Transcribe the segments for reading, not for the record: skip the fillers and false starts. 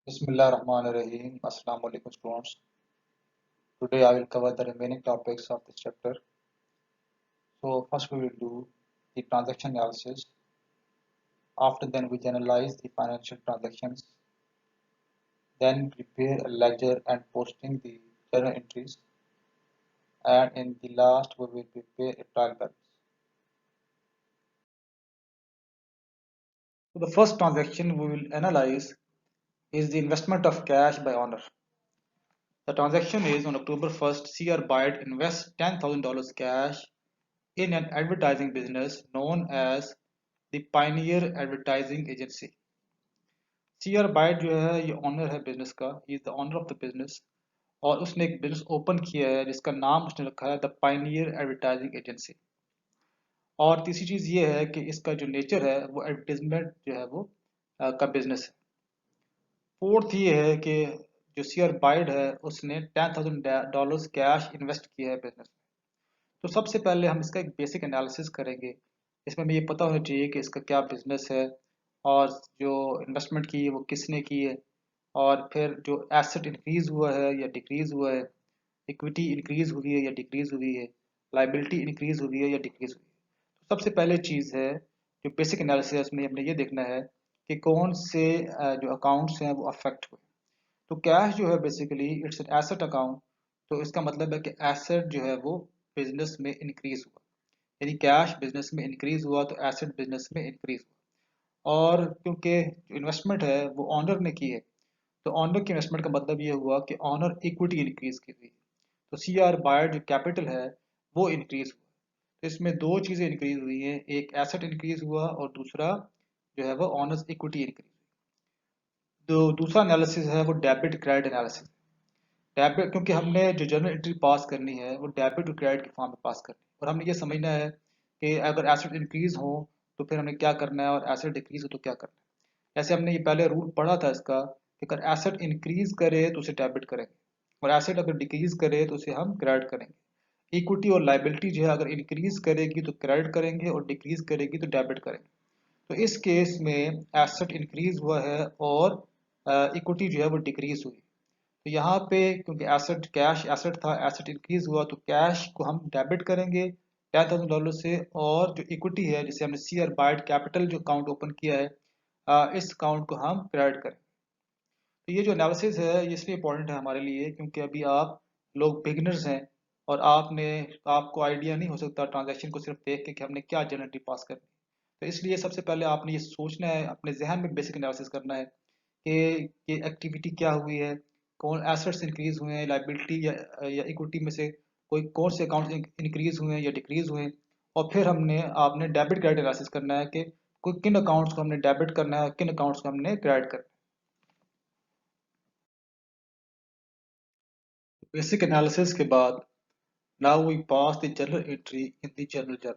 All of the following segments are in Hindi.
Bismillahirrahmanirrahim. Assalamu alaikum students. Today I will cover the remaining topics of this chapter. So first we will do the transaction analysis. After then we analyze the financial transactions. Then prepare a ledger and posting the journal entries. And in the last we will prepare a trial balance. So the first transaction we will analyze is the investment of cash by owner. The transaction is on October 1st, CR Byte invests $10,000 cash in an advertising business known as the Pioneer Advertising Agency. CR byte जो है ये ऑनर है बिजनेस का, he is the owner of the business और उसने एक बिजनेस ओपन किया है जिसका नाम उसने रखा है द पाइनियर एडवर्टाइजिंग एजेंसी। और तीसरी चीज़ ये है कि इसका जो नेचर है वो एडवर्टीजमेंट जो है वो का बिजनेस है। फोर्थ ये है कि जो सीआर बाइट है उसने $10,000 कैश इन्वेस्ट किया है बिजनेस में। तो सबसे पहले हम इसका एक बेसिक एनालिसिस करेंगे। इसमें हमें ये पता होना चाहिए कि इसका क्या बिजनेस है और जो इन्वेस्टमेंट की है वो किसने की है, और फिर जो एसेट इंक्रीज हुआ है या डिक्रीज हुआ है, इक्विटी इंक्रीज हुई है या डिक्रीज हुई है, लाइबिलिटी इंक्रीज हुई है या डिक्रीज हुई है। तो सबसे पहले चीज़ है जो बेसिक एनालिसिस में हमने ये देखना है कि कौन से जो अकाउंट्स हैं वो अफेक्ट हुए। तो कैश जो है basically it's an asset account. तो इसका मतलब है कि एसेट जो है वो बिजनेस में इंक्रीज हुआ, यानी कैश बिजनेस में इंक्रीज हुआ तो एसेट बिजनेस में इंक्रीज हुआ। और क्योंकि जो इन्वेस्टमेंट है वो ऑनर ने की है, तो ऑनर की इन्वेस्टमेंट का मतलब ये हुआ कि ऑनर इक्विटी इंक्रीज की हुई। तो सी आर बायर जो कैपिटल है वो इंक्रीज हुआ। तो इसमें दो चीज़ें इंक्रीज हुई हैं, एक एसेट इंक्रीज हुआ और दूसरा जो है वो ऑनर्स इक्विटी इंक्रीज। तो दूसरा एनालिसिस है वो डेबिट क्रेडिट एनालिसिस। डेबिट क्योंकि हमने जो जर्नल एंट्री पास करनी है वो डेबिट और क्रेडिट के फॉर्म में पास करनी है, और हमने ये समझना है कि अगर एसेट इंक्रीज हो तो फिर हमें क्या करना है और एसेट डिक्रीज हो तो क्या करना है। जैसे हमने ये पहले रूल पढ़ा था इसका कि अगर एसेट इंक्रीज करे तो उसे डेबिट करेंगे और एसेट अगर डिक्रीज करे तो उसे हम क्रेडिट करेंगे। इक्विटी और लाइबिलिटी जो है अगर इंक्रीज करेगी तो क्रेडिट करेंगे और डिक्रीज करेगी तो डेबिट करेंगे। तो इस केस में एसेट इंक्रीज हुआ है और इक्विटी जो है वो डिक्रीज हुई। तो यहाँ पे क्योंकि एसेट कैश एसेट था, एसेट इंक्रीज हुआ तो कैश को हम डेबिट करेंगे $10,000 से, और जो इक्विटी है जिसे हमने सी आर बाइट कैपिटल जो अकाउंट ओपन किया है इस अकाउंट को हम क्रेडिट करें। तो ये जो एनालिसिस है ये इसलिए इम्पोर्टेंट है हमारे लिए क्योंकि अभी आप लोग बिगिनर्स हैं और आपको आइडिया नहीं हो सकता ट्रांजैक्शन को सिर्फ देख के कि हमने क्या जनरली पास करनी। तो इसलिए सबसे पहले आपने ये सोचना है, अपने जहन में बेसिक एनालिसिस करना है कि ये एक्टिविटी क्या हुई है, कौन एसेट्स इंक्रीज हुए हैं, लाइबिलिटी या इक्विटी में से कोई कौन से अकाउंट इंक्रीज हुए हैं या डिक्रीज हुए हैं। और फिर आपने डेबिट क्रेडिट एनालिसिस करना है कि कोई किन अकाउंट्स को हमने डेबिट करना है, किन अकाउंट्स को हमने क्रेडिट करना है। बेसिक एनालिसिस के बाद now we pass the journal entry in the journal,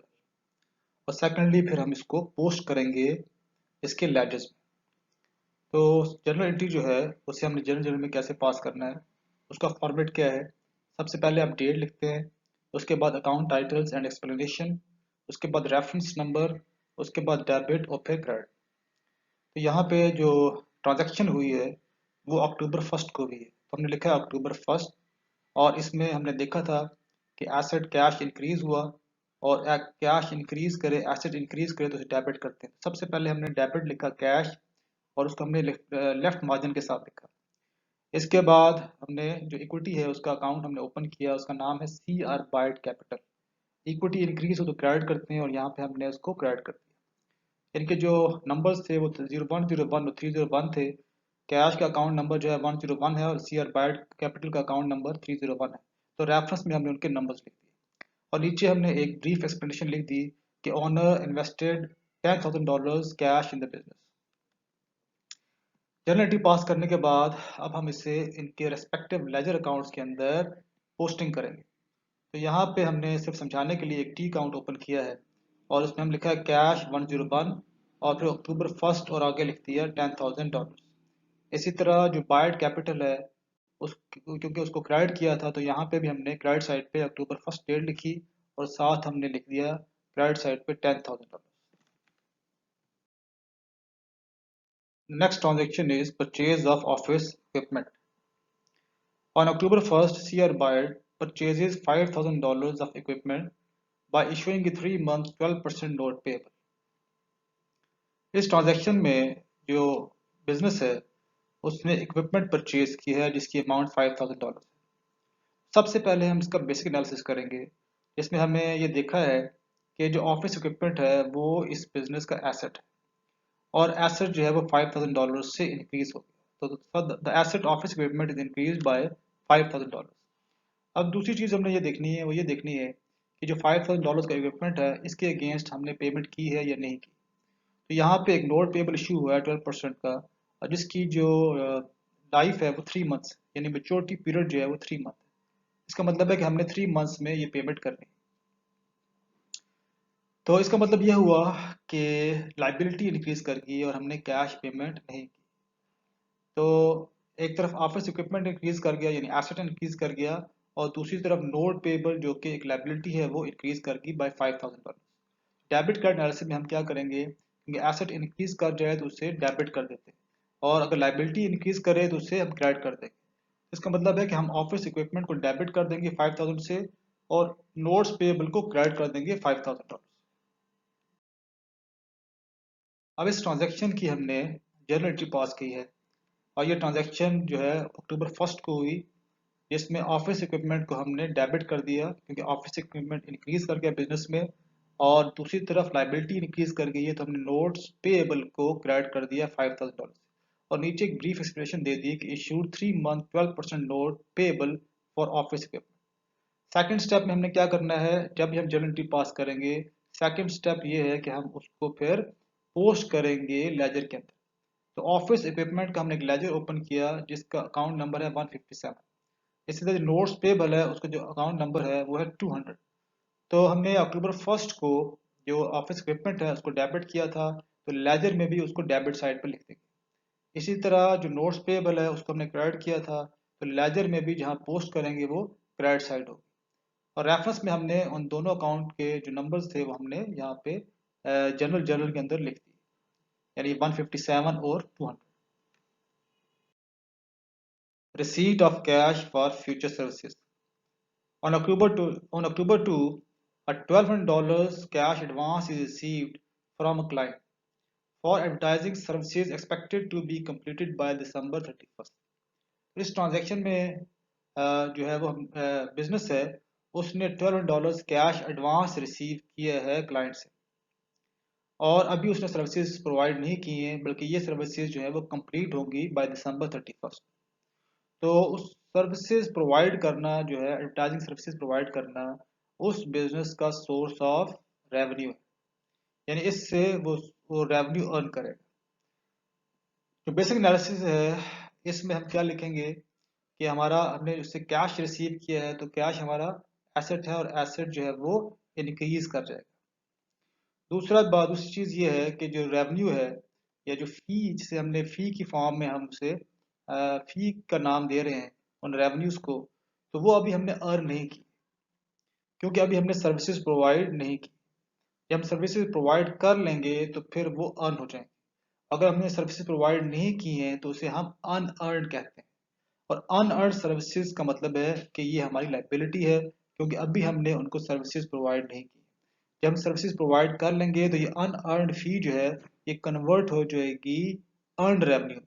और सेकेंडली फिर हम इसको पोस्ट करेंगे इसके लेडर्स में। तो जर्नल एंट्री जो है उसे हमने जर्नल में कैसे पास करना है, उसका फॉर्मेट क्या है। सबसे पहले आप डेट लिखते हैं, उसके बाद अकाउंट टाइटल्स एंड एक्सप्लेनेशन, उसके बाद रेफरेंस नंबर, उसके बाद डेबिट और फिर क्रेडिट। तो यहाँ पे जो ट्रांजैक्शन हुई है वो अक्टूबर 1 को हुई है, तो हमने लिखा है अक्टूबर 1। और इसमें हमने देखा था कि एसेट कैश इंक्रीज हुआ, और कैश इंक्रीज करे एसेट इंक्रीज करे तो उसे डेबिट करते हैं। सबसे पहले हमने डेबिट लिखा कैश, और उसको हमने लेफ्ट मार्जिन के साथ लिखा। इसके बाद हमने जो इक्विटी है उसका अकाउंट हमने ओपन किया, उसका नाम है C R byte capital. Equity increase हो तो क्रेडिट करते हैं और यहाँ पे हमने उसको क्रेडिट कर दिया। इनके जो नंबर्स थे वो 0101 और 301 थे। कैश का अकाउंट नंबर जो है 101 है और सी आर बाइट कैपिटल का अकाउंट नंबर 301 है। तो रेफरेंस में हमने उनके नंबर्स लिख दिए और नीचे हमने एक ब्रीफ एक्सप्लेनेशन लिख दी कि owner invested $10,000 cash in the business. Journal entry पास करने के बाद अब हम इसे इनके रेस्पेक्टिव लेजर अकाउंट्स के अंदर पोस्टिंग करेंगे। तो यहाँ पे हमने सिर्फ समझाने के लिए एक टी अकाउंट ओपन किया है और उसमें हम लिखा है कैश 101 और फिर अक्टूबर 1 और आगे लिख दिया $10,000। इसी तरह जो बायड कैपिटल है उस क्योंकि उसको क्रेडिट किया था तो यहाँ पे भी हमने क्रेडिट साइड पे अक्टूबर 1 डेट लिखी और साथ हमने लिख दिया क्रेडिट साइड पे $10,000। Next transaction is purchase of office equipment. On October 1st, CR Byte purchases $5,000 of equipment by issuing a 3-month 12% note payable. इस ट्रांजैक्शन में जो बिजनेस है उसने इक्विपमेंट परचेज की है जिसकी अमाउंट $5,000 है। सबसे पहले हम इसका बेसिक एनालिसिस करेंगे जिसमें हमें ये देखा है कि जो ऑफिस इक्विपमेंट है वो इस बिजनेस का एसेट है और एसेट जो है वो $5,000 से इंक्रीज हो गया। तो the asset office equipment is increase bye $5,000। अब दूसरी चीज़ हमने ये देखनी है वो ये देखनी है कि जो $5,000 का इक्विपमेंट है इसके अगेंस्ट हमने पेमेंट की है या नहीं की। तो यहाँ पे एक नोट पेबल इशू हुआ है 12% का और जिसकी जो लाइफ है वो 3 मंथ्स यानी मेच्योरिटी पीरियड जो है वो 3 मंथ है। इसका मतलब है कि हमने 3 मंथ्स में ये पेमेंट करनी है। तो इसका मतलब यह हुआ कि लाइबिलिटी इंक्रीज कर गई और हमने कैश पेमेंट नहीं की। तो एक तरफ ऑफिस इक्विपमेंट इंक्रीज कर गया यानी एसेट इंक्रीज कर गया और दूसरी तरफ नोट पेबल जो कि एक लाइबिलिटी है वो इंक्रीज कर गई बाय $5,000। डेबिट कार्ड एनालिसिस में हम क्या करेंगे क्योंकि एसेट इंक्रीज कर जाए तो उसे डेबिट कर देते हैं और अगर लाइबिलिटी इंक्रीज करे तो उसे हम क्रेडिट कर देंगे। इसका मतलब है कि हम ऑफिस इक्विपमेंट को डेबिट कर देंगे 5,000 से और नोट्स पेबल को क्रेडिट कर देंगे $5,000। अब इस ट्रांजैक्शन की हमने जर्नल एंट्री पास की है और ये ट्रांजैक्शन जो है अक्टूबर 1 को हुई जिसमें ऑफिस इक्विपमेंट को हमने डेबिट कर दिया क्योंकि ऑफिस इक्विपमेंट इंक्रीज कर गया बिजनेस में और दूसरी तरफ लाइबिलिटी इंक्रीज कर गई है तो हमने नोट्स पेएबल को क्रेडिट कर दिया $5,000 और नीचे एक ब्रीफ एक्सप्लेनेशन दे दी कि issued 3 month 12% note payable for office equipment. Second step में हमने क्या करना है जब भी हम जर्नल एंट्री पास करेंगे सेकंड स्टेप ये है कि हम उसको फिर पोस्ट करेंगे लेजर के अंदर। तो ऑफिस इक्विपमेंट का हमने एक लेजर ओपन किया जिसका अकाउंट नंबर है 157। इसी तरह जो नोट्स पेबल है उसका जो अकाउंट नंबर है वो है 200। तो हमने अक्टूबर 1 को जो ऑफिस इक्विपमेंट है उसको डेबिट किया था तो लेजर में भी उसको डेबिट साइड पर लिख देंगे। इसी तरह जो नोट्स पेबल है उसको हमने क्रेडिट किया था तो लेजर में भी जहाँ पोस्ट करेंगे वो क्रेडिट साइड होगी और रेफरेंस में हमने उन दोनों अकाउंट के जो नंबर्स थे वो हमने यहाँ पे जनरल जर्नल के अंदर लिख दिए यानी 157 और 200। Receipt of cash for future services. On October 2, a $1,200 cash advance is received from a client for advertising services expected to be completed by December 31st. इस ट्रांजैक्शन में जो है वो बिजनेस है उसने $1,200 कैश एडवांस रिसीव किया है क्लाइंट से और अभी उसने सर्विसेज प्रोवाइड नहीं की हैं बल्कि ये सर्विसेज जो है वो कंप्लीट होंगी बाय December 31st। तो उस सर्विसेज प्रोवाइड करना जो है एडवर्टाइजिंग सर्विसेज प्रोवाइड करना उस बिजनेस का सोर्स ऑफ रेवेन्यू है यानी इससे वो रेवेन्यू अर्न करेगा। जो बेसिक एनालिसिस है इसमें हम क्या लिखेंगे कि हमारा हमने उससे कैश रिसीव किया है तो कैश हमारा एसेट है और एसेट जो है वो इनक्रीज कर जाएगा। दूसरी चीज़ ये है कि जो रेवेन्यू है या जो फी जिसे हमने फी की फॉर्म में हम उसे फी का नाम दे रहे हैं उन रेवेन्यूज को तो वो अभी हमने अर्न नहीं की क्योंकि अभी हमने सर्विसेज प्रोवाइड नहीं की। जब हम सर्विसेज प्रोवाइड कर लेंगे तो फिर वो अर्न हो जाएंगे। अगर हमने सर्विसेज प्रोवाइड नहीं की हैं तो उसे हम अनअर्न कहते हैं और अनअर्न सर्विसेज का मतलब है कि ये हमारी लाइबिलिटी है क्योंकि अभी हमने उनको सर्विसेज प्रोवाइड नहीं की। जब हम सर्विसेज प्रोवाइड कर लेंगे तो ये अनअर्नड फी जो है ये कन्वर्ट हो जाएगी अर्नड रेवेन्यू में।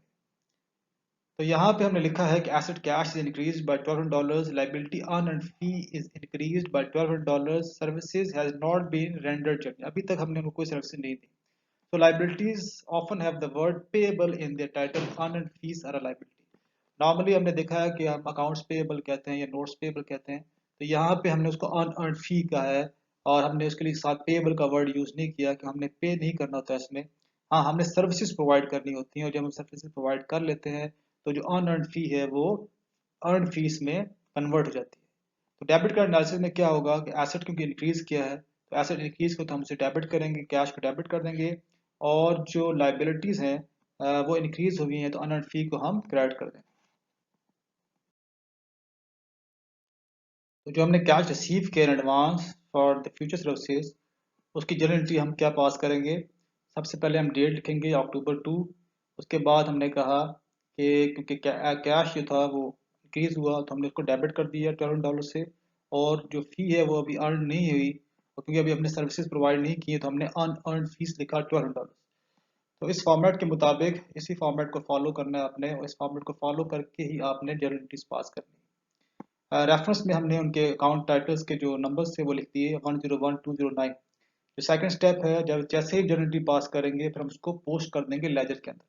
तो यहाँ पे हमने लिखा है कि asset cash is increase by $1,200, liability unearned fee is increase by $1,200, services has not been rendered yet, अभी तक हमने उनको कोई सर्विस नहीं दी। So liabilities often have the word payable in their title. Unearned fees are a liability. Normally हमने देखा है कि हम accounts payable कहते हैं या notes payable कहते हैं तो यहाँ पे हमने उसको unearned fee कहा है और हमने उसके लिए साथ payable का word यूज नहीं किया कि हमने पे नहीं करना होता है इसमें। हाँ हमने सर्विसेज प्रोवाइड करनी होती हैं और जब हम सर्विसेज प्रोवाइड कर लेते हैं तो जो अनअर्नड फी है वो अर्न फीस में कन्वर्ट हो जाती है। तो डेबिट कार्ड एनालिसिस में क्या होगा कि एसेट क्योंकि इंक्रीज किया है तो एसेट इंक्रीज को तो हम उसे डेबिट करेंगे कैश को डेबिट कर देंगे और जो लाइबिलिटीज हैं वो इंक्रीज हुई हैं तो अनअर्नड फी को हम क्रेडिट कर देंगे। तो जो हमने कैश रिसीव किया in advance for the future services उसकी जर्नल एंट्री हम क्या पास करेंगे। सबसे पहले हम डेट लिखेंगे October 2, उसके बाद हमने कहा कि क्योंकि कैश जो था वो इंक्रीज हुआ तो हमने उसको डेबिट कर दिया $12 से, और जो फ़ी है वो अभी अर्न नहीं हुई, और क्योंकि अभी हमने सर्विसेज प्रोवाइड नहीं की है तो हमने अनअर्न्ड फीस लिखा $12। तो इस फॉर्मेट के मुताबिक इसी फॉर्मेट को फॉलो करना है आपने, और इस फॉर्मेट को फॉलो करके ही आपने जर्नल एंट्रीज पास करनी है। रेफरेंस में हमने उनके अकाउंट टाइटल्स के जो नंबर्स थे वो लिख दिए 101 209। जो सेकंड स्टेप है, जब जैसे ही जर्नल एंट्री पास करेंगे फिर हम उसको पोस्ट कर देंगे लेजर के अंदर।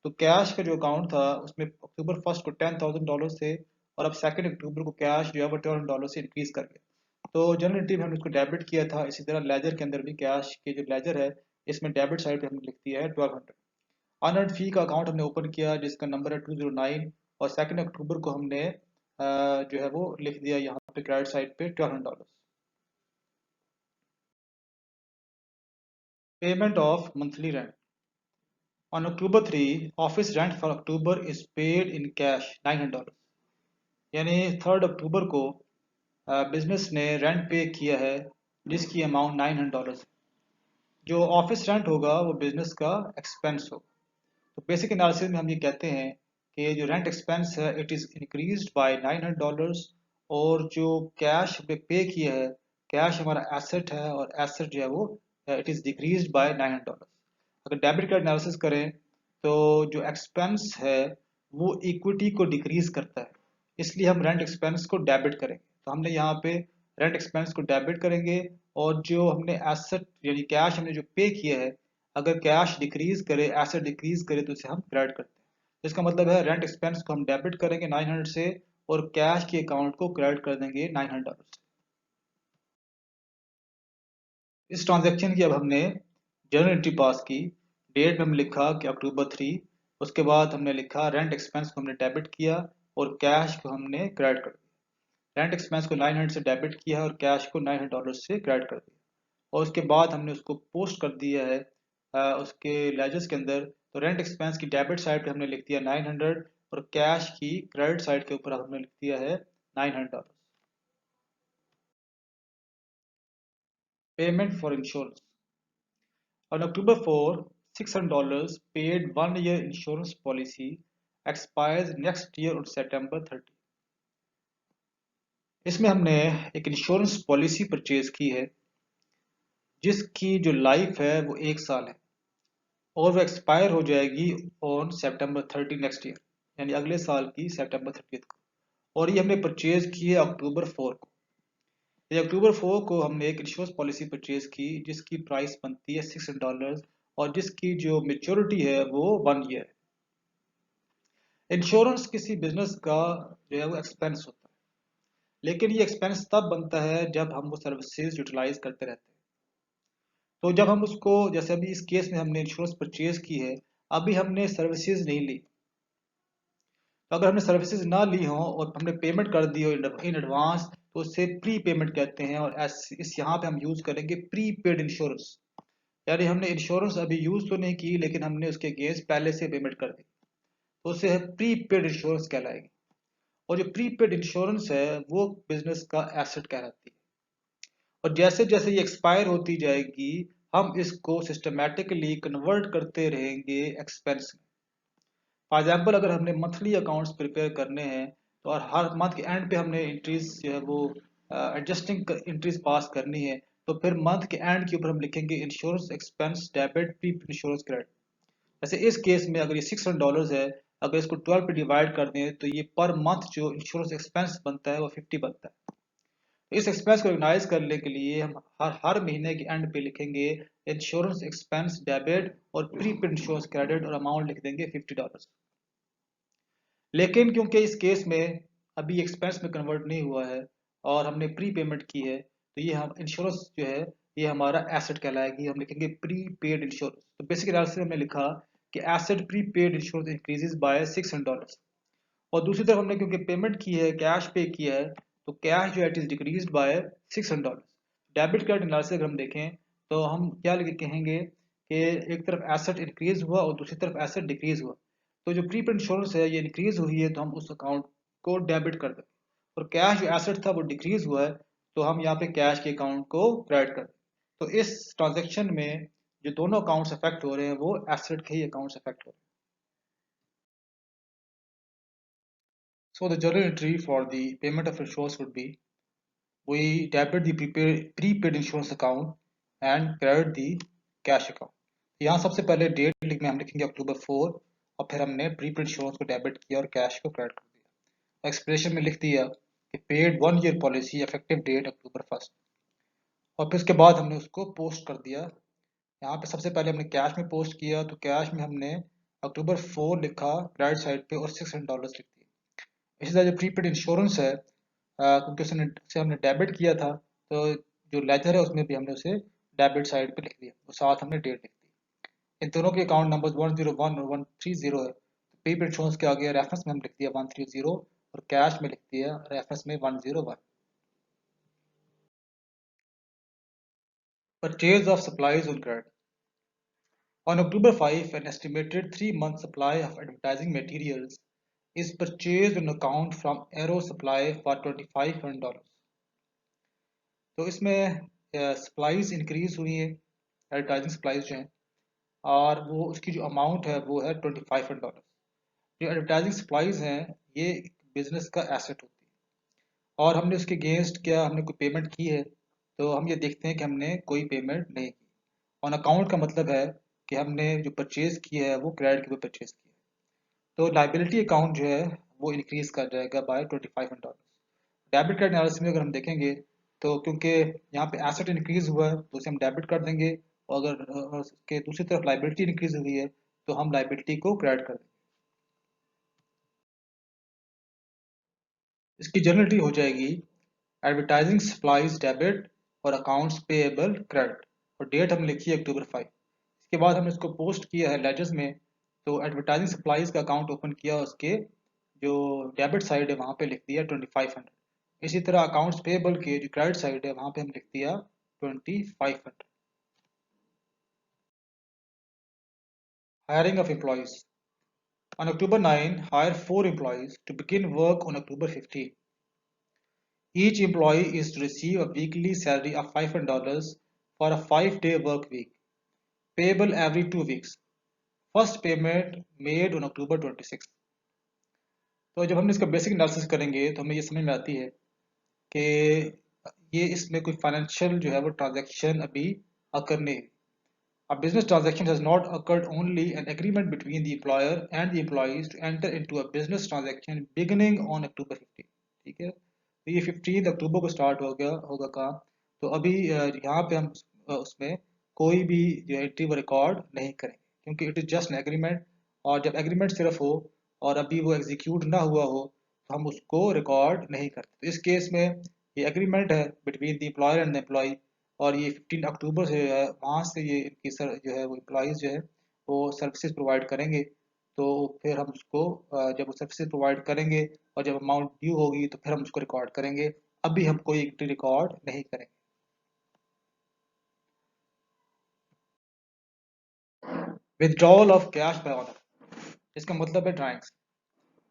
तो कैश का जो अकाउंट था उसमें अक्टूबर फर्स्ट को $10,000 थे, और अब 2 अक्टूबर को कैश जो है वो $12 से इंक्रीज कर गया। तो जनरल एंट्री में हमने उसको डेबिट किया था, इसी तरह लेजर के अंदर भी कैश के जो लेजर है इसमें डेबिट साइड पे हमने लिख दिया है 1200। अनअर्न्ड फी का अकाउंट हमने ओपन किया जिसका नंबर है 209, और 2 अक्टूबर को हमने जो है वो लिख दिया यहाँ पे क्रेडिट साइड पे $1200। Payment of monthly rent on October 3, office rent for October is paid in cash $900। यानी 3 अक्टूबर को बिजनेस ने रेंट पे किया है जिसकी अमाउंट $900 है। जो ऑफिस रेंट होगा वो बिजनेस का एक्सपेंस होगा। तो बेसिक एनालिसिस में हम ये कहते हैं कि जो रेंट एक्सपेंस है इट इज़ इंक्रीज्ड बाय $900, और जो कैश पे किया है, कैश हमारा एसेट है और एसेट जो है वो इट इज़ डिक्रीज्ड बाय $900। अगर डेबिट का एनालिसिस करें तो जो एक्सपेंस है वो इक्विटी को डिक्रीज करता है, इसलिए हम रेंट एक्सपेंस को डेबिट करेंगे। तो हमने यहाँ पे रेंट एक्सपेंस को डेबिट करेंगे, और जो हमने एसेट यानी कैश हमने जो पे किया है, अगर कैश डिक्रीज करे एसेट डिक्रीज करे तो उसे हम क्रेडिट करते हैं। तो इसका मतलब है रेंट एक्सपेंस को हम डेबिट करेंगे 900 से, और कैश के अकाउंट को क्रेडिट कर देंगे $900 से। इस ट्रांजैक्शन की अब हमने जर्नल एंट्री पास की। डेट में हमने लिखा कि October 3, उसके बाद हमने लिखा रेंट एक्सपेंस को हमने डेबिट किया और कैश को हमने क्रेडिट कर दिया। रेंट एक्सपेंस को 900 से डेबिट किया और कैश को $900 से क्रेडिट कर दिया, और उसके बाद हमने उसको पोस्ट कर दिया है उसके लेजर्स के अंदर। तो रेंट एक्सपेंस की डेबिट साइड पे हमने लिख दिया 900, और कैश की क्रेडिट साइड के ऊपर हमने लिख दिया है $900। Payment for insurance On October 4, $600 paid 1 year insurance policy expires next year on September 30। इसमें हमने एक इंश्योरेंस पॉलिसी परचेज की है जिसकी जो लाइफ है वो 1 साल है, और वो एक्सपायर हो जाएगी ऑन September 30 नेक्स्ट ईयर, यानी अगले साल की September 30 को। और ये हमने परचेज की है October 4 को। ये October 4 को हमने एक इंश्योरेंस पॉलिसी परचेज की जिसकी प्राइस बनती है $600, और जिसकी जो मेच्योरिटी है वो 1 ईयर है। इंश्योरेंस किसी बिजनेस का जो है वो एक्सपेंस होता है, लेकिन ये एक्सपेंस तब बनता है जब हम वो सर्विसेज यूटिलाइज करते रहते हैं। तो जब हम उसको, जैसे अभी इस केस में हमने इंश्योरेंस परचेज की है, अभी हमने सर्विसेज नहीं ली। तो अगर हमने सर्विसेज ना ली हो और हमने पेमेंट कर दी हो इन एडवांस तो उससे प्री पेमेंट कहते हैं, और इस यहाँ पे हम यूज करेंगे प्री पेड इंश्योरेंस। यानी हमने इंश्योरेंस अभी यूज तो नहीं की लेकिन हमने उसके अगेंस्ट पहले से पेमेंट कर दी, तो उसे है प्री पेड इंश्योरेंस कहलाएगी। और जो प्रीपेड इंश्योरेंस है वो बिजनेस का एसेट कहलाती है, और जैसे जैसे ये एक्सपायर होती जाएगी हम इसको सिस्टमेटिकली कन्वर्ट करते रहेंगे एक्सपेंस में। फॉर एग्जाम्पल अगर हमने मंथली अकाउंट्स प्रिपेयर करने हैं तो और हर मंथ के एंड पे हमने एंट्रीज जो है वो एडजस्टिंग एंट्रीज पास करनी है, तो फिर मंथ के एंड के ऊपर हम लिखेंगे insurance expense debit pre insurance credit. वैसे इस केस में अगर ये $600 है, अगर इसको 12 पे डिवाइड कर दें तो ये पर मंथ जो इंश्योरेंस एक्सपेंस बनता है वो 50 बनता है। तो इस एक्सपेंस को रिकॉग्नाइज करने के लिए हम हर महीने के एंड पे लिखेंगे इंश्योरेंस एक्सपेंस डेबिट और प्रीपेड इंश्योरेंस क्रेडिट, और अमाउंट लिख देंगे $50। लेकिन क्योंकि इस केस में अभी एक्सपेंस में कन्वर्ट नहीं हुआ है और हमने प्री पेमेंट की है, तो ये हम इंश्योरेंस जो है ये हमारा एसेट कहलाएगी, हम लिखेंगे प्री पेड इंश्योरेंस। तो बेसिक एनालिसिस में हमने लिखा कि asset pre paid insurance increases by $600, और दूसरी तरफ हमने क्योंकि पेमेंट की है, कैश पे किया है, तो कैश जो है it is decreased bye $600। Debit card analysis अगर हम देखें तो हम क्या लिख कहेंगे कि एक तरफ एसेट इंक्रीज हुआ और दूसरी तरफ एसेट डिक्रीज हुआ। तो जो प्रीपेड इंश्योरेंस है ये इंक्रीज हुई है तो हम उस अकाउंट को डेबिट कर दें, और कैश जो एसेट था वो डिक्रीज हुआ है तो हम यहाँ पे कैश के अकाउंट को क्रेडिट कर दें। तो इस ट्रांजेक्शन में जो दोनों अकाउंट्स अफेक्ट हो रहे हैं वो एसेट के ही अकाउंट्स अफेक्ट हो रहे हैं। So the journal entry for the payment of insurance would be, we debit the prepaid insurance account and credit the cash account. यहाँ सबसे पहले डेट लिखने हम लिखेंगे October 4, और फिर हमने प्रीपेड इंश्योरेंस को डेबिट किया और कैश को क्रेडिट कर दिया। एक्सप्रेशन में लिख दिया कि paid 1 year policy effective date October 1, और फिर उसके बाद हमने उसको पोस्ट कर दिया। यहाँ पे सबसे पहले हमने कैश में पोस्ट किया, तो कैश में हमने October 4 लिखा क्रेडिट साइड पे और $600 लिख दिए। इसी तरह जो प्रीपेड इंश्योरेंस है, क्योंकि उसे हमने डेबिट किया था, तो जो लेजर है उसमें भी हमने उसे डेबिट साइड पे लिख दिया और साथ हमने डेट लिख दी। इन दोनों के अकाउंट नंबर 101 और 130 है। तो प्रीपेड इंश्योरेंस के आगे रेफरेंस में हम लिख दिया 130 और कैश में लिख दिया रेफरेंस में 101। Purchase of supplies on credit. On October 5, an estimated 3-month supply of advertising materials is purchased on account from Aero Supply for $2,500. तो इसमें सप्लाईज इंक्रीज हुई है, एडवर्टाइजिंग सप्लाईज जो हैं, और वो उसकी जो अमाउंट है वो है $2,500। जो एडवर्टाइजिंग सप्लाईज हैं ये बिजनेस का एसेट होती है, और हमने उसके अगेंस्ट क्या हमने कोई पेमेंट की है, तो हम ये देखते हैं कि हमने कोई पेमेंट नहीं की। ऑन अकाउंट का मतलब है कि हमने जो परचेज किया है वो क्रेडिट के ऊपर परचेज किया है, तो लाइबिलिटी अकाउंट जो है वो इंक्रीज कर जाएगा बाय $2,500। डेबिट कार्ड एनालिसिस में अगर हम देखेंगे, तो क्योंकि यहाँ पे एसेट इंक्रीज हुआ है तो उसे हम डेबिट कर देंगे, और अगर उसके दूसरी तरफ लाइबिलिटी इंक्रीज हुई है तो हम लाइबिलिटी को क्रेडिट कर देंगे। इसकी जनरलिटी हो जाएगी एडवर्टाइजिंग सप्लाईज डेबिट और अकाउंट्स पेएबल क्रेडिट, और डेट हम लिखी है October 5। इसके बाद हमने इसको पोस्ट किया है लेजर्स में, तो एडवर्टाइजिंग सप्लाईज का अकाउंट ओपन किया, उसके जो डेबिट साइड है वहाँ पे लिख दिया 2,500। इसी तरह अकाउंट्स पेएबल के जो क्रेडिट साइड है वहाँ पे हम लिख दिया 2,500। Hiring of employees. On October 9, hire 4 employees to begin work on October 15. Each employee is to receive a weekly salary of $500 for a 5-day work week, payable every 2 weeks. First payment made on October 26. तो जब हम इसका बेसिक एनालिसिस करेंगे तो हमें ये समझ में आती है कि ये इसमें कोई फाइनेंशियल जो है वो ट्रांजैक्शन अभी अकर नहीं। A business transaction has not occurred, only an agreement between the employer and the employees to enter into a business transaction beginning on October 15। ठीक है, तो ये 15 अक्टूबर को स्टार्ट हो गया होगा काम। तो अभी यहाँ पे हम उसमें कोई भी जो एंट्री वो रिकॉर्ड नहीं करेंगे, क्योंकि it is just an agreement, और जब एग्रीमेंट सिर्फ हो और अभी वो एग्जीक्यूट ना हुआ हो तो हम उसको रिकॉर्ड नहीं करते। तो इस केस में ये एग्रीमेंट है between the employer and the employee, और ये 15 अक्टूबर से जो है वहाँ से ये इनकी सर जो है वो एम्प्लॉयज़ जो है वो सर्विसेज प्रोवाइड करेंगे। तो फिर हम उसको जब वो सर्विसेज प्रोवाइड करेंगे और जब अमाउंट ड्यू होगी तो फिर हम उसको रिकॉर्ड करेंगे। अभी हम कोई एंट्री रिकॉर्ड नहीं करेंगे। Withdrawal of cash by honour, इसका मतलब है drawings.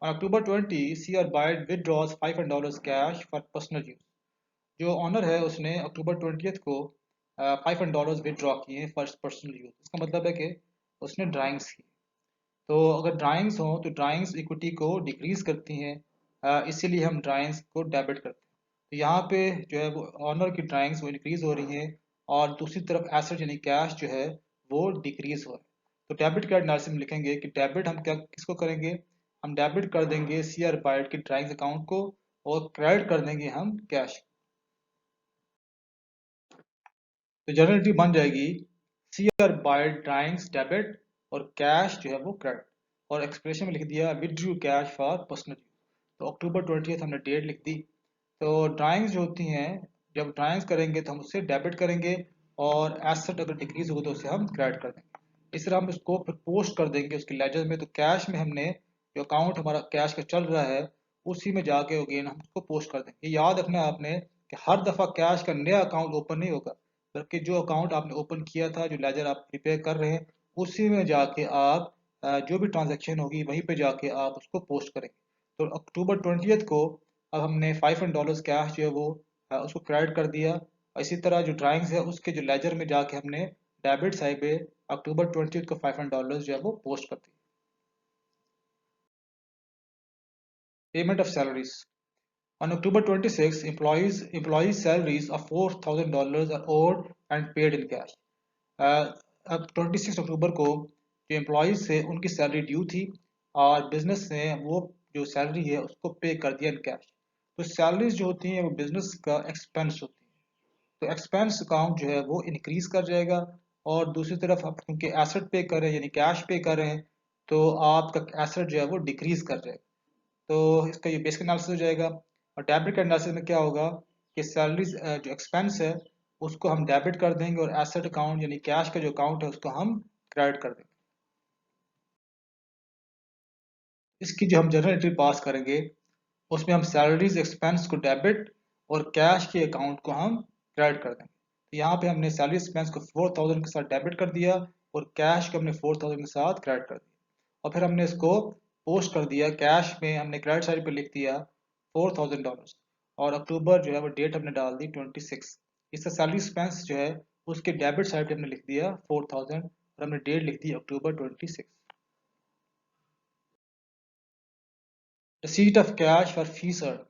On October 20, CR Byte withdraws $500 cash for personal use. जो ऑनर है उसने October 20 को $500 विदड्रॉ किए फॉर पर्सनल यूज। इसका मतलब है कि उसने ड्राइंग्स की। तो अगर ड्राइंग्स हो तो ड्राइंग्स इक्विटी को डिक्रीज करती हैं, इसीलिए हम ड्राइंग्स को डेबिट करते हैं। तो यहाँ पे जो है वो ऑनर की ड्राइंग्स वो इंक्रीज हो रही हैं, और दूसरी तरफ एसेट यानी कैश जो है वो डिक्रीज हो रहा है। तो डेबिट का एनालिसिस में लिखेंगे कि डेबिट हम क्या किसको करेंगे, हम डेबिट कर देंगे CR बाइट की ड्राइंग्स अकाउंट को, और क्रेडिट कर देंगे हम कैश। तो जनरलिटी बन जाएगी CR बाइट ड्राइंग्स डेबिट और कैश जो है वो क्रेडिट, और एक्सप्रेशन में लिख दिया withdrew cash for personal use. तो October 20 हमने डेट लिख दी। तो ड्राइंग्स जो होती हैं, जब ड्राइंग्स करेंगे तो हम उससे डेबिट करेंगे, और एसेट अगर डिक्रीज होगा तो उसे हम क्रेडिट कर देंगे। इस तरह हम उसको फिर पोस्ट कर देंगे उसके लेजर में। तो कैश में हमने जो अकाउंट हमारा कैश का चल रहा है उसी में जाके अगेन हम उसको पोस्ट कर देंगे। ये याद रखना है आपने कि हर दफा कैश का नया अकाउंट ओपन नहीं होगा, बल्कि जो अकाउंट आपने ओपन किया था, जो लेजर आप प्रिपेयर कर रहे हैं, उसी में जाके आप जो भी ट्रांजैक्शन होगी वहीं पे जाके आप उसको पोस्ट करेंगे। तो October 20 को अब हमने $500 कैश जो है वो उसको क्रेडिट कर दिया। इसी तरह जो ड्राइंग्स है उसके जो लेजर में जाके हमने डेबिट साइड पे October 20 को $500 जो है वो पोस्ट कर दिया। Payment of salaries. On October 26, employees' salaries of $4,000 are owed and paid in cash. अब 26 अक्टूबर को जो एम्प्लॉयज़ थे उनकी सैलरी ड्यू थी और बिजनेस ने वो जो सैलरी है उसको पे कर दिया इन कैश। तो सैलरीज जो होती हैं वो बिजनेस का एक्सपेंस होती है, तो एक्सपेंस अकाउंट जो है वो इंक्रीज कर जाएगा। और दूसरी तरफ आप क्योंकि एसेट पे कर रहे हैं यानी कैश पे कर रहे हैं तो आपका एसेट जो है वो डिक्रीज कर जाएगा। तो इसका ये बेसिक एनालिसिस हो जाएगा। और डेबिट का एनालिसिस में क्या होगा कि सैलरीज जो एक्सपेंस है उसको हम डेबिट कर देंगे और एसेट अकाउंट यानी कैश का जो अकाउंट है उसको हम क्रेडिट कर देंगे। इसकी जो हम जर्नल एंट्री पास करेंगे उसमें हम सैलरीज एक्सपेंस को डेबिट और कैश के अकाउंट को हम क्रेडिट कर देंगे। तो यहाँ पे हमने सैलरी एक्सपेंस को 4000 के साथ डेबिट कर दिया और कैश को हमने 4000 के साथ क्रेडिट कर दिया। और फिर हमने इसको पोस्ट कर दिया, कैश में हमने क्रेडिट साइड पे लिख दिया $4000 और अक्टूबर जो है वो डेट हमने डाल दी 26। इसका सैलरी एक्सपेंस जो है उसके डेबिट साइड पे हमने लिख दिया 4000 और हमने डेट लिख दी अक्टूबर 26। Receipt of cash for fees earned.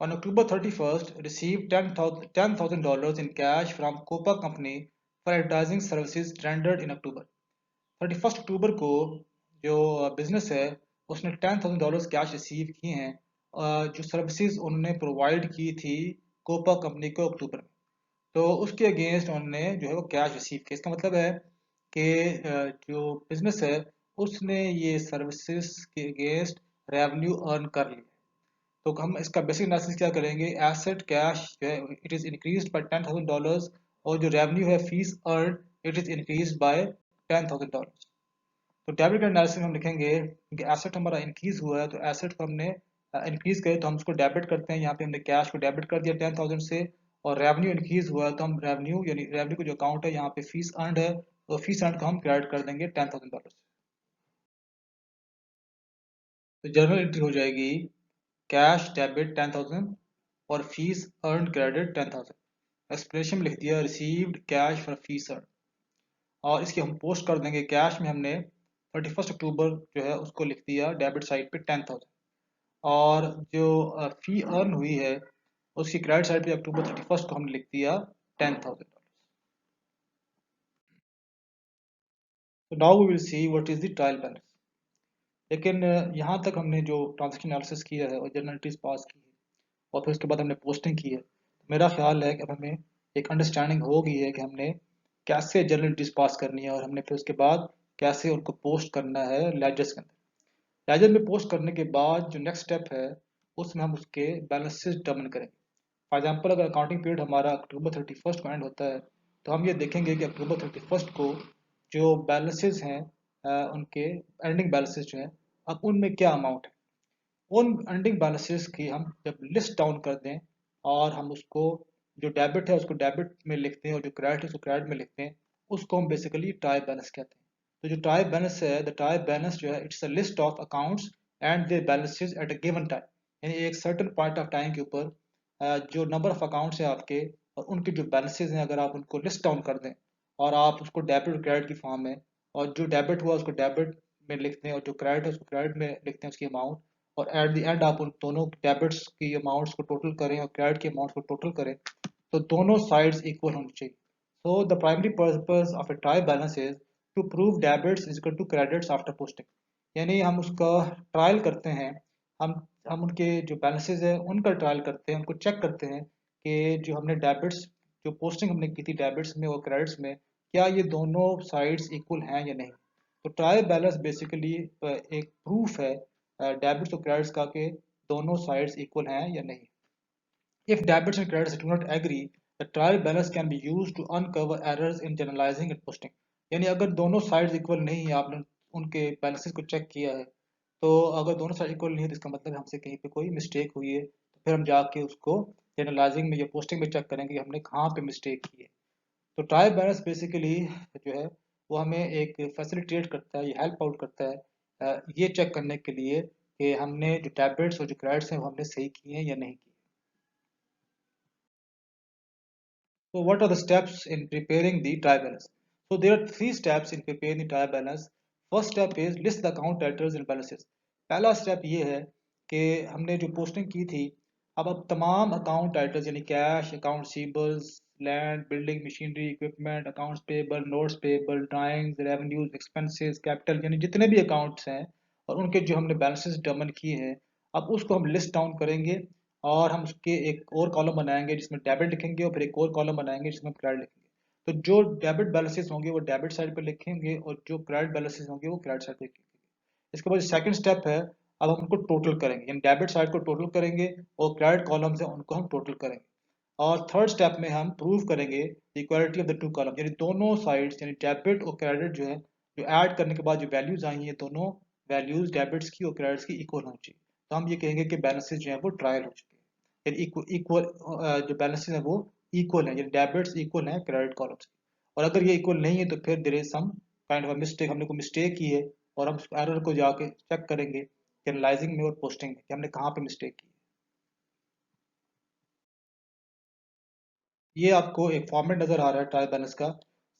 On October 31st, received $10,000 in cash from Copa Company for advertising services rendered in October. 31 अक्टूबर को जो बिजनेस है उसने $10,000 कैश रिसीव किए हैं जो सर्विसेज उन्होंने प्रोवाइड की थी कोपा कंपनी को अक्टूबर में। तो उसके अगेंस्ट उन्होंने जो है वो कैश रिसीव किया। इसका मतलब है कि जो बिजनेस है उसने ये सर्विसेज के अगेंस्ट रेवेन्यू अर्न कर लिया। तो हम इसका बेसिक एनालिसिस क्या करेंगे, एसेट कैश जो है इट इज इंक्रीज्ड बाय $10,000 और जो रेवेन्यू है fees earn it is increased by $10,000। तो डेबिट का एनालिसिस हम लिखेंगे कि एसेट हमारा इंक्रीज हुआ है तो एसेट को हमने इंक्रीज करे तो हम उसको डेबिट करते हैं। यहाँ पे हमने कैश को डेबिट कर दिया 10,000 से। और रेवेन्यू इंक्रीज हुआ है तो हम रेवेन्यू यानी रेवेन्यू को जो अकाउंट है यहाँ पे फीस अर्न है तो फीस अर्न को हम क्रेडिट कर देंगे $10,000 से। तो जर्नल एंट्री हो जाएगी कैश डेबिट 10,000 और फीस अर्न क्रेडिट 10,000। एक्सप्लेनेशन में लिख दिया received cash for fees earn और इसकी हम पोस्ट कर देंगे। कैश में हमने 31 अक्टूबर जो है उसको लिख दिया डेबिट साइड पे 10,000 और जो फी अर्न हुई है उसकी क्रेडिट साइड पे अक्टूबर 31 को हमने लिख दिया $10,000। तो now we will see what is the trial balance. लेकिन यहाँ तक हमने जो ट्रांजेक्शन एनालिसिस किया है और जर्नलिटीज पास की है और फिर उसके बाद हमने पोस्टिंग की है, तो मेरा ख्याल है कि अब हमें एक अंडरस्टैंडिंग हो गई है कि हमने कैसे जर्नलिटीज पास करनी है और हमने फिर उसके बाद कैसे उनको पोस्ट करना है लेजर्स के अंदर। लेजर में पोस्ट करने के बाद जो नेक्स्ट स्टेप है उसमें हम उसके बैलेंसेस डिटर्मिन करेंगे। फॉर एग्जाम्पल अगर अकाउंटिंग पीरियड हमारा अक्टूबर 31 को एंड होता है तो हम ये देखेंगे कि अक्टूबर 31 को जो बैलेंसेस हैं उनके एंडिंग बैलेंसेस जो हैं अब उनमें क्या अमाउंट है। उन एंडिंग बैलेंसेस की हम जब लिस्ट डाउन कर दें और हम उसको जो डेबिट है उसको डेबिट में लिखते हैं और जो क्रेडिट है उसको क्रेडिट में लिखते हैं उसको हम बेसिकली ट्राई बैलेंस कहते हैं। तो जो ट्राई बैलेंस है द ट्राई बैलेंस जो है it's a list of accounts and their balances at a given time. यानी एक सर्टेन पॉइंट ऑफ टाइम के ऊपर जो नंबर ऑफ अकाउंट्स हैं आपके और उनके जो बैलेंसेस हैं अगर आप उनको लिस्ट डाउन कर दें और आप उसको डेबिट और क्रेडिट की फॉर्म में और जो डेबिट हुआ उसको डेबिट में लिखते हैं और जो क्रेडिट है उसको क्रेडिट में लिखते हैं उसकी अमाउंट और एट द एंड आप उन दोनों डेबिट्स की अमाउंट्स को टोटल करें और क्रेडिट के अमाउंट्स को टोटल करें तो दोनों साइड्स इक्वल होनी चाहिए। So the primary purpose of a trial balance is to prove debits is equal to credits after posting. यानी हम उसका ट्रायल करते हैं, हम हम उनके जो बैलेंसेज है उनका ट्रायल करते हैं, उनको चेक करते हैं कि जो हमने डेबिट्स जो पोस्टिंग हमने की थी डेबिट्स में और क्रेडिट्स में क्या ये दोनों साइड्स इक्वल हैं या नहीं। तो ट्रायल बैलेंस बेसिकली एक प्रूफ है डेबिट्स और क्रेडिट्स का कि दोनों साइड्स इक्वल हैं या नहीं। If debits and credits do not agree, the trial balance can be used to uncover errors in generalizing and posting। यानी अगर दोनों साइड्स इक्वल नहीं है, आपने उनके बैलेंसेस को चेक किया है तो अगर दोनों साइड इक्वल नहीं है तो इसका मतलब हमसे कहीं पे कोई मिस्टेक हुई है। तो फिर हम जाके उसको जनरलाइजिंग में या पोस्टिंग में चेक करेंगे कि हमने कहाँ पे मिस्टेक की है। तो ट्रायल बैलेंस बेसिकली जो है वो हमें एक फैसिलिटेट करता है, ये हेल्प आउट करता है ये चेक करने के लिए कि हमने जो डेबिट्स और जो क्रेडिट्स हैं वो हमने सही किए हैं या नहीं किए। So what are the steps in preparing the trial balance? So there are three steps in preparing the trial balance. First step is list the account debtors and balances। पहला स्टेप ये है कि हमने जो पोस्टिंग की थी, अब तमाम अकाउंट टाइटल्स यानी cash, account receivables, land, building, machinery, equipment, accounts payable, notes payable, drawings, revenues, expenses, capital, यानी जितने भी अकाउंट्स हैं और उनके जो हमने बैलेंसेस डिटर्मिन किए हैं, अब उसको हम लिस्ट डाउन करेंगे और हम उसके एक और कॉलम बनाएंगे जिसमें डेबिट लिखेंगे और फिर एक और कॉलम बनाएंगे जिसमें क्रेडिट लिखेंगे। तो जो डेबिट बैलेंसेस होंगे वो डेबिट साइड पर लिखेंगे और जो क्रेडिट बैलेंसेस होंगे वो क्रेडिट साइड पर लिखेंगे। इसके बाद सेकंड स्टेप है, अब हम उनको टोटल करेंगे, यानी डेबिट साइड को टोटल करेंगे और क्रेडिट कॉलम से उनको हम टोटल करेंगे। और थर्ड स्टेप में हम प्रूव करेंगे equality of the two column, यानी दोनों साइड्स यानी डेबिट और क्रेडिट जो है, जो ऐड करने के बाद जो वैल्यूज आई हैं दोनों वैल्यूज डेबिट्स की और क्रेडिट्स की इक्वल होनी चाहिए। तो हम ये कहेंगे कि बैलेंसेस जो है वो ट्रायल हो चुके हैं, यानी इक्वल जो बैलेंसेस है वो इक्वल है, यानी डेबिट्स इक्वल है क्रेडिट कॉलम्स की। और अगर ये इक्वल नहीं है तो फिर there is some kind of mistake, हमने कोई मिस्टेक की है और हम उस एरर को जाके चेक करेंगे एनालाइजिंग में और पोस्टिंग में कि हमने कहाँ पे मिस्टेक की। ये आपको एक फॉर्मेट नजर आ रहा है ट्रायल बैलेंस का।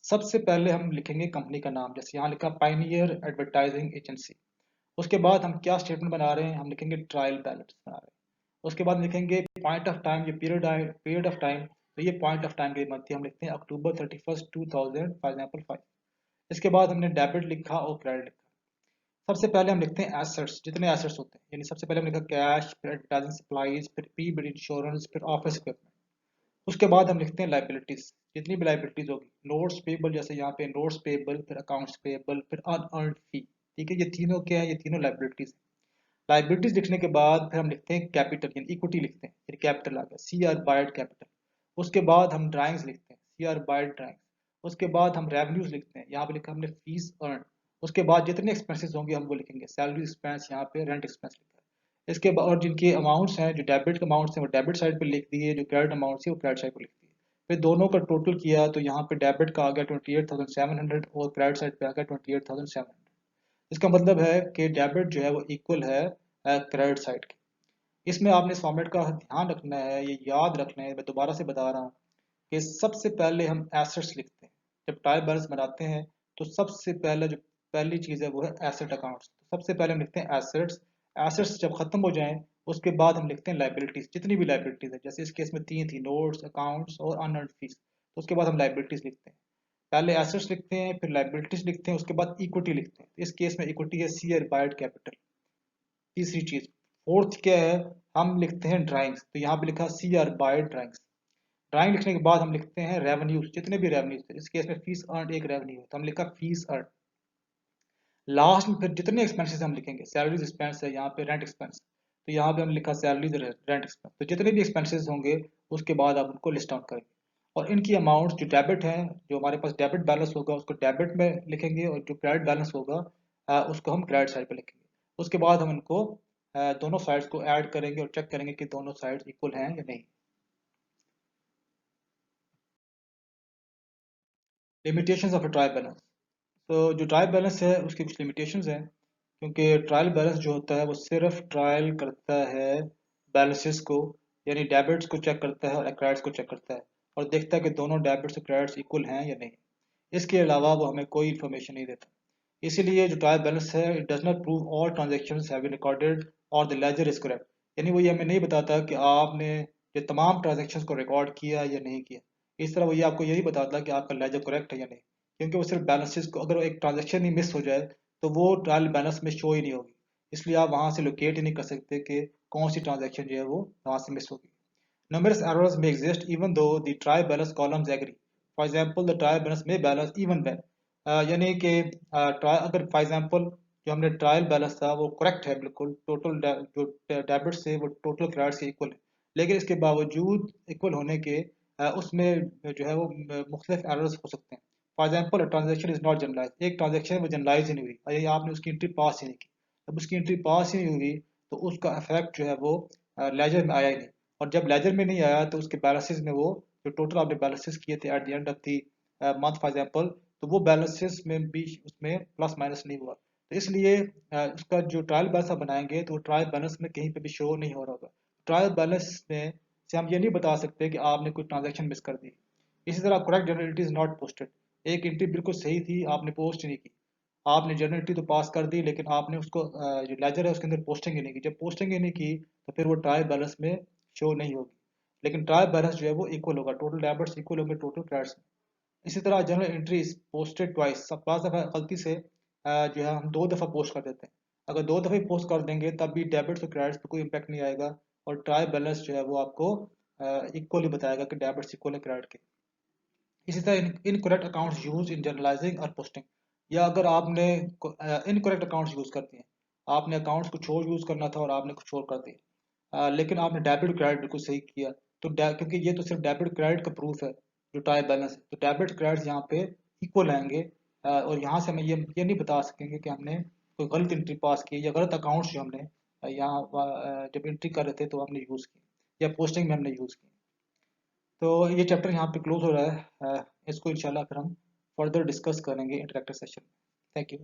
सबसे पहले हम लिखेंगे कंपनी का नाम, जैसे यहाँ लिखा पाइनियर एडवर्टाइजिंग एजेंसी। उसके बाद हम क्या स्टेटमेंट बना रहे हैं, हम लिखेंगे ट्रायल बैलेंस बना रहे हैं। उसके बाद लिखेंगे पॉइंट ऑफ टाइम, ये पीरियड ऑफ टाइम, तो ये पॉइंट ऑफ टाइम की मध्य हम लिखते हैं अक्टूबर 31 2000 फॉर एग्जाम्पल 5। इसके बाद हमने डेबिट लिखा और क्रेडिट लिखा। सबसे पहले हम लिखते हैं एसेट्स, जितने एसेट्स होते हैं, यानी सबसे पहले हम लिखा कैश, फिर एडवर्टाइजिंग सप्लाईज, फिर पी बिड इंश्योरेंस, फिर ऑफिस इक्विपमेंट। उसके बाद हम लिखते हैं लाइबिलिटीज, जितनी भी लाइबिलिटीज होगी, नोट्स पेबल, जैसे यहाँ पे नोट्स पेबल, फिर अकाउंट्स पेबल, फिर अनअर्न्ड फी। ठीक है, ये तीनों क्या है, ये तीनों लाइबिलिटीज। लाइबिलिटीज लिखने के बाद फिर हम लिखते हैं कैपिटल, यानी इक्विटी लिखते हैं, फिर कैपिटल आ गया सी आर बायड कैपिटल। उसके बाद हम ड्राइंग्स लिखते हैं, सी आर बायड ड्राइंग्स। उसके बाद हम रेवेन्यूज लिखते हैं, यहाँ पे लिखा हमने फीस अर्न। उसके बाद जितने एक्सपेंसेस होंगे हम वो लिखेंगे, सैलरी एक्सपेंस, यहाँ पे रेंट एक्सपेंस लिखा है। इसके बाद और जिनके अमाउंट्स हैं, जो डेबिट अमाउंट्स हैं वो डेबिट साइड पे लिख दिए, जो क्रेडिट अमाउंट्स है वो क्रेडिट साइड पे लिख दिए। फिर दोनों का टोटल किया तो यहाँ पे डेबिट का आ गया 28,700 और क्रेडिट साइड पे आ गया 28,700। इसका मतलब है कि डेबिट जो है वो इक्वल है क्रेडिट साइड के। इसमें आपने इस फॉर्मेट का ध्यान रखना है, ये याद रखना है, मैं दोबारा से बता रहा हूँ कि सबसे पहले हम एसेट्स लिखते हैं। जब ट्रायल बैलेंस बनाते हैं तो सबसे पहले जो पहली चीज़ है वो है एसेट अकाउंट्स। तो सबसे पहले हम लिखते हैं एसेट्स। एसेट्स जब खत्म हो जाएं उसके बाद हम लिखते हैं लाइबिलिटीज, जितनी भी लाइबिलिटीज है, जैसे इस केस में तीन थी, नोट्स, अकाउंट्स और अनअर्न्ड फीस। तो उसके बाद हम लाइबिलिटीज लिखते हैं। पहले एसेट्स लिखते हैं, फिर लाइबिलिटीज लिखते हैं, उसके बाद इक्विटी लिखते हैं। तो इस केस में इक्विटी है सी आर बायड कैपिटल। तीसरी चीज, फोर्थ क्या है, हम लिखते हैं ड्राइंग्स। तो यहाँ पे लिखा C R by drawings. Drawing लिखने के बाद हम लिखते हैं रेवेन्यूज, जितने भी रेवेन्यूज थे, इस केस में फीस अर्न एक रेवेन्यू है तो हम लिखा फीस अर्न। लास्ट में फिर जितने एक्सपेंसेस हम लिखेंगे, सैलरीज एक्सपेंस है, यहाँ पे रेंट एक्सपेंस, तो यहाँ पे हम लिखा सैलरीज रेंट एक्सपेंस। तो जितने भी एक्सपेंसेस होंगे उसके बाद आप उनको लिस्ट आउट करेंगे और इनकी अमाउंट जो डेबिट है, जो हमारे पास डेबिट बैलेंस होगा उसको डेबिट में लिखेंगे और जो क्रेडिट बैलेंस होगा उसको हम क्रेडिट साइड पे लिखेंगे। उसके बाद हम इनको दोनों साइड्स को ऐड करेंगे और चेक करेंगे कि दोनों साइड्स इक्वल हैं या नहीं। Limitations of a trial balance. तो जो ट्रायल बैलेंस है उसकी कुछ लिमिटेशंस हैं, क्योंकि ट्रायल बैलेंस जो होता है वो सिर्फ ट्रायल करता है बैलेंसेस को, यानी डेबिट्स को चेक करता है और क्रेडिट्स को चेक करता है और देखता है कि दोनों डेबिट्स और क्रेडिट्स इक्वल हैं या नहीं। इसके अलावा वो हमें कोई इन्फॉर्मेशन नहीं देता। इसीलिए जो ट्रायल बैलेंस है, it does not prove all transactions have been recorded और द लेजर इज करेक्ट। यानी वो ये हमें नहीं बताता कि आपने ये तमाम ट्रांजेक्शन्स को रिकॉर्ड किया या नहीं किया। इस तरह वो ये आपको यही बताता कि आपका लेजर करेक्ट है या नहीं, क्योंकि वो सिर्फ बैलेंसेस को, अगर एक ट्रांजेक्शन ही मिस हो जाए तो वो ट्रायल बैलेंस में शो ही नहीं होगी। इसलिए आप वहाँ से लोकेट ही नहीं कर सकते कि कौन सी ट्रांजेक्शन जो है वो वहाँ से मिस होगी। Numerous errors may exist even though the trial balance columns agree. For example, the trial balance may balance even when यानी कि अगर फॉर एग्जांपल जो हमने ट्रायल बैलेंस था वो करेक्ट है, बिल्कुल टोटल जो डेबिट से वो टोटल क्रेडिट से इक्वल है, लेकिन इसके बावजूद इक्वल होने के उसमें जो है वो मुख्तलिफ एरर्स हो सकते हैं। For example transaction is not journalize, एक ट्रांजेक्शन वो जनरलाइज ही नहीं हुई, और ये आपने उसकी एंट्री पास ही नहीं की। जब उसकी एंट्री पास ही नहीं हुई तो उसका इफेक्ट जो है वो लेजर में आया ही नहीं, और जब लेजर में नहीं आया तो उसके बैलेंसेस में वो जो टोटल आपने बैलेंसेस किए थे at the end of the month for example, तो वो बैलेंसेस में भी उसमें प्लस माइनस नहीं हुआ। तो इसलिए उसका जो ट्रायल बैलेंस आप बनाएंगे तो ट्रायल बैलेंस में कहीं पे भी शो नहीं हो रहा होगा। ट्रायल बैलेंस में से हम ये नहीं बता सकते कि आपने कोई ट्रांजेक्शन मिस कर दी। इसी तरह correct generality is not posted, एक एंट्री बिल्कुल सही थी आपने पोस्ट नहीं की, आपने जर्नल एंट्री तो पास कर दी, लेकिन आपने उसको जो लेजर है उसके अंदर पोस्टिंग ही नहीं की। जब पोस्टिंग ही नहीं की तो फिर वो ट्रायल बैलेंस में शो नहीं होगी। लेकिन ट्रायल बैलेंस जो है वो इक्वल होगा, टोटल डेबिट्स इक्वल होंगे टोटल क्रेडिट्स में। इसी तरह जनरल एंट्रीज पोस्टेड ट्वाइस, सब पांच दफ़ा गलती से जो है हम दो दफ़ा पोस्ट कर देते हैं। अगर दो दफ़ा पोस्ट कर देंगे तब भी डेबिट्स और क्रेडिट्स पे कोई इम्पैक्ट नहीं आएगा, और ट्रायल बैलेंस जो है वो आपको इक्वली बताएगा कि डेबिट्स इक्वल है क्रेडिट के। इसी तरह incorrect accounts use in journalising और पोस्टिंग, या अगर आपने इनकरेक्ट अकाउंट्स यूज कर दिए, आपने अकाउंट्स कुछ और यूज करना था और आपने कुछ और कर दिया, लेकिन आपने डेबिट क्रेडिट बिल्कुल सही किया, तो क्योंकि ये तो सिर्फ डेबिट क्रेडिट का प्रूफ है जो ट्रायल बैलेंस है, तो डेबिट क्रेडिट यहाँ पे इक्वल आएंगे। और यहाँ से हमें ये नहीं बता सकेंगे कि हमने कोई गलत एंट्री पास की या गलत अकाउंट्स जो हमने यहाँ जब एंट्री कर रहे थे तो हमने यूज़ की, या पोस्टिंग में हमने यूज़ की। तो ये चैप्टर यहाँ पे क्लोज हो रहा है। इसको इंशाल्लाह फिर हम फर्दर डिस्कस करेंगे इंटरेक्टिव सेशन में। Thank you.